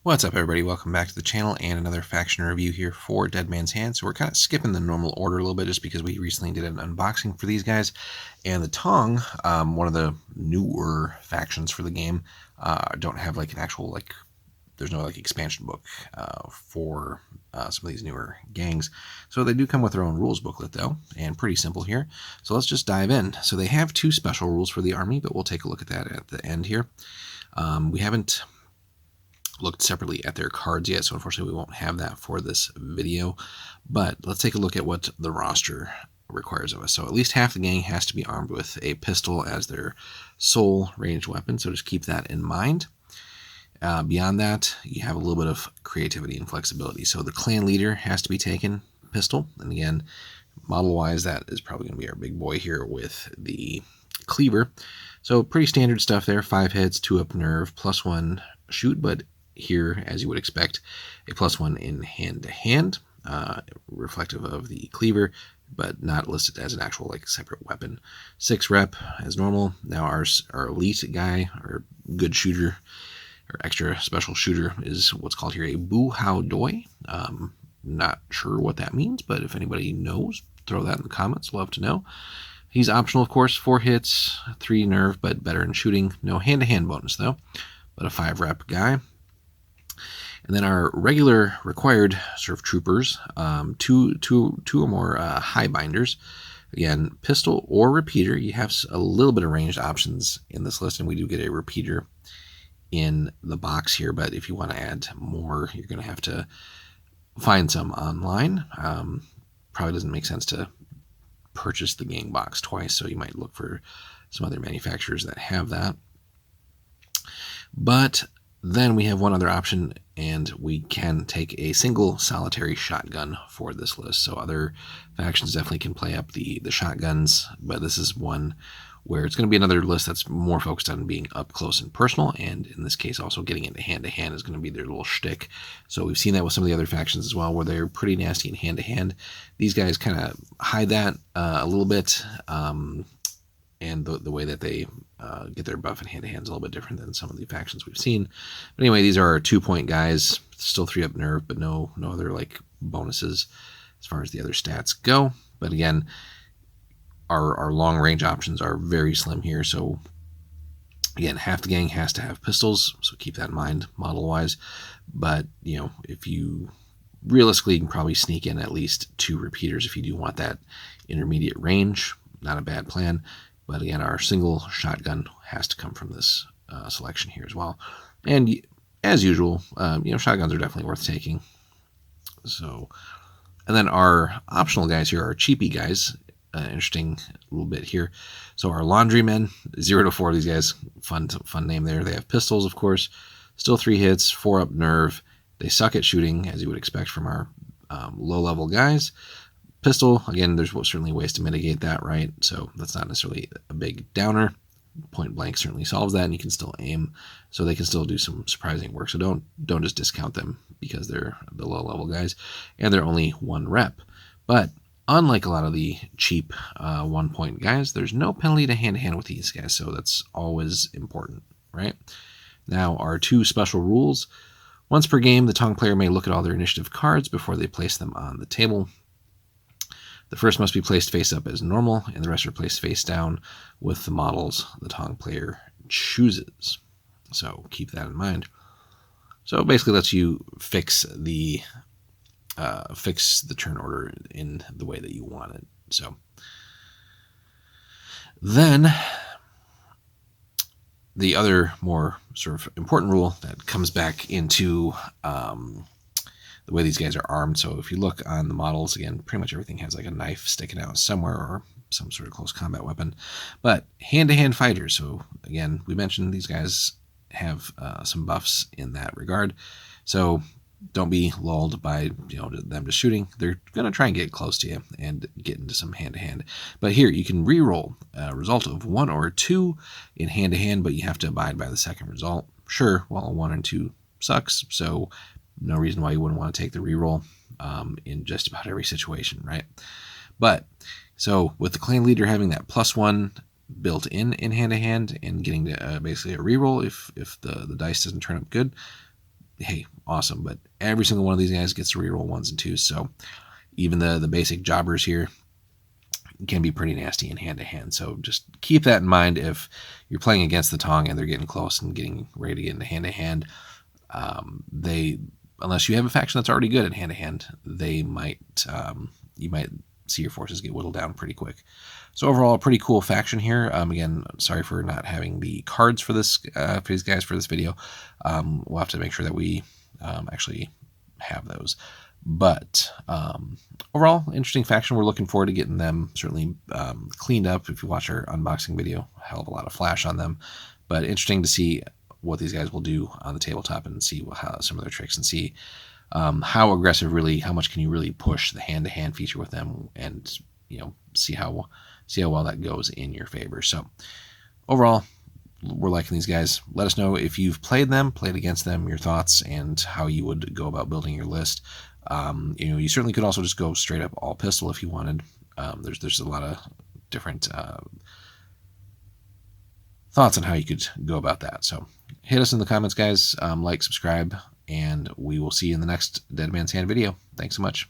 What's up, everybody? Welcome back to the channel and another faction review here for Dead Man's Hand. So we're kind of skipping the normal order a little bit just because we recently did an unboxing for these guys. And the Tong, one of the newer factions for the game, don't have like an actual, there's no expansion book for some of these newer gangs. So they do come with their own rules booklet though, and pretty simple here. So let's just dive in. So they have two special rules for the army, but we'll take a look at that at the end here. We haven't looked separately at their cards yet, so unfortunately we won't have that for this video. But let's take a look at what the roster requires of us. So at least half the gang has to be armed with a pistol as their sole ranged weapon, so just keep that in mind. Beyond that, you have a little bit of creativity and flexibility. So the clan leader has to be taken pistol, and again, model-wise, that is probably going to be our big boy here with the cleaver. So pretty standard stuff there, 5 hits, 2 up nerve, +1 shoot, but here, as you would expect, a +1 in hand-to-hand, reflective of the cleaver, but not listed as an actual separate weapon. 6 rep as normal. Now our elite guy, or good shooter, or extra special shooter, is what's called here a Bu Hao Doi. Not sure what that means, but if anybody knows, throw that in the comments. Love to know. He's optional, of course. 4 hits, 3 nerve, but better in shooting. No hand-to-hand bonus, though, but a 5 rep guy. And then our regular required sort of troopers, two or more high binders. Again, pistol or repeater. You have a little bit of ranged options in this list, and we do get a repeater in the box here. But if you want to add more, you're going to have to find some online. Probably doesn't make sense to purchase the gang box twice, so you might look for some other manufacturers that have that. But then we have one other option, and we can take a single solitary shotgun for this list. So other factions definitely can play up the shotguns, but this is one where it's going to be another list that's more focused on being up close and personal, and in this case also getting into hand-to-hand is going to be their little shtick. So we've seen that with some of the other factions as well, where they're pretty nasty in hand-to-hand. These guys kind of hide that a little bit, and the way that they get their buff in hand-to-hand is a little bit different than some of the factions we've seen. But anyway, these are our 2-point guys. Still 3 up nerve, but no other bonuses as far as the other stats go. But again, our long range options are very slim here. So again, half the gang has to have pistols, so keep that in mind model-wise. But if you realistically, you can probably sneak in at least 2 repeaters if you do want that intermediate range. Not a bad plan. But again, our single shotgun has to come from this selection here as well. And as usual, shotguns are definitely worth taking. So, and then our optional guys here are cheapy guys. Interesting little bit here. So our laundrymen, 0 to 4 of these guys, fun name there. They have pistols, of course. Still 3 hits, 4 up nerve. They suck at shooting, as you would expect from our low-level guys. Pistol, again, there's certainly ways to mitigate that, right? So that's not necessarily a big downer. Point blank certainly solves that, and you can still aim, so they can still do some surprising work. So don't just discount them because they're the low-level guys, and they're only 1 rep. But unlike a lot of the cheap 1-point guys, there's no penalty to hand-to-hand with these guys, so that's always important, right? Now, our 2 special rules. Once per game, the Tong player may look at all their initiative cards before they place them on the table. The first must be placed face up as normal, and the rest are placed face down with the models the Tong player chooses. So keep that in mind. So basically lets you fix the turn order in the way that you want it. So then the other more sort of important rule that comes back into the way these guys are armed. So if you look on the models, again, pretty much everything has like a knife sticking out somewhere or some sort of close combat weapon. But hand-to-hand fighters. So again, we mentioned these guys have some buffs in that regard. So don't be lulled by them just shooting. They're going to try and get close to you and get into some hand-to-hand. But here, you can re-roll a result of 1 or 2 in hand-to-hand, but you have to abide by the second result. Sure, well, 1 and 2 sucks, so no reason why you wouldn't want to take the reroll in just about every situation, right? But so with the clan leader having that +1 built in hand-to-hand and getting to basically a reroll if the dice doesn't turn up good, hey, awesome. But every single one of these guys gets to reroll 1s and 2s, so even the basic jobbers here can be pretty nasty in hand-to-hand. So just keep that in mind if you're playing against the Tong and they're getting close and getting ready to get into hand-to-hand. Unless you have a faction that's already good at hand-to-hand, they might you might see your forces get whittled down pretty quick. So overall, a pretty cool faction here. Again, sorry for not having the cards for this for these guys for this video. We'll have to make sure that we actually have those. But overall, interesting faction. We're looking forward to getting them certainly cleaned up. If you watch our unboxing video, a hell of a lot of flash on them. But interesting to see what these guys will do on the tabletop and see how some of their tricks and see how aggressive really, how much can you really push the hand-to-hand feature with them, and see how well that goes in your favor. So overall, we're liking these guys. Let us know if you've played them, played against them, your thoughts, and how you would go about building your list. You certainly could also just go straight up all pistol if you wanted. There's a lot of different thoughts on how you could go about that. So hit us in the comments, guys. Like, subscribe, and we will see you in the next Dead Man's Hand video. Thanks so much.